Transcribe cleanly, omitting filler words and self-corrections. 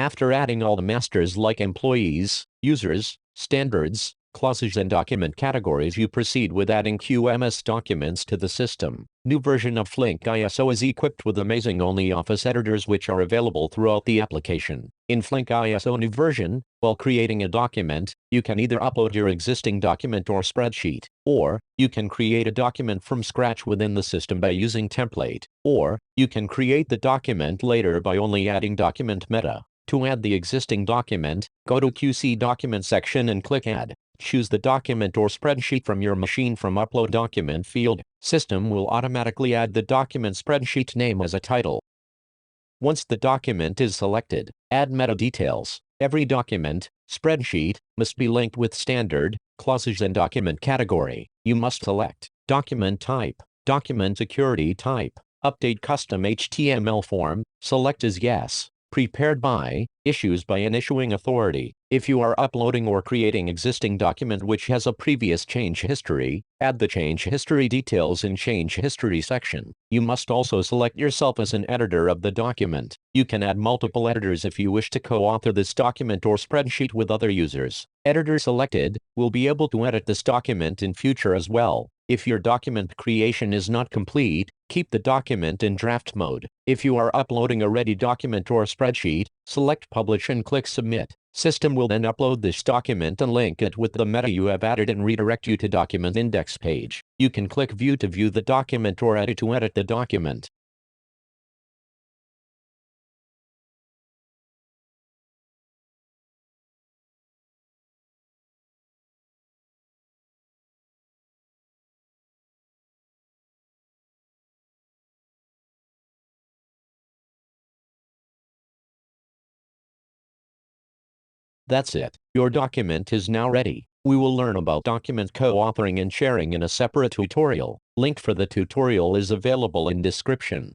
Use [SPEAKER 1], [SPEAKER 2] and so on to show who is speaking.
[SPEAKER 1] After adding all the masters like employees, users, standards, clauses and document categories, you proceed with adding QMS documents to the system. New version of FlinkISO is equipped with amazing OnlyOffice editors which are available throughout the application. In FlinkISO new version, while creating a document, you can either upload your existing document or spreadsheet, or you can create a document from scratch within the system by using template, or you can create the document later by only adding document meta. To add the existing document, go to QC document section and click add. Choose the document or spreadsheet from your machine from upload document field. System will automatically add the document spreadsheet name as a title. Once the document is selected, add meta details. Every document, spreadsheet, must be linked with standard, clauses and document category. You must select document type, document security type, update custom HTML form, select as yes. Prepared by, issues by an issuing authority. If you are uploading or creating existing document which has a previous change history, add the change history details in change history section. You must also select yourself as an editor of the document. You can add multiple editors if you wish to co-author this document or spreadsheet with other users. Editor selected will be able to edit this document in future as well. If your document creation is not complete, keep the document in draft mode. If you are uploading a ready document or spreadsheet, select Publish and click Submit. System will then upload this document and link it with the meta you have added and redirect you to document index page. You can click View to view the document or Edit to edit the document. That's it. Your document is now ready. We will learn about document co-authoring and sharing in a separate tutorial. Link for the tutorial is available in description.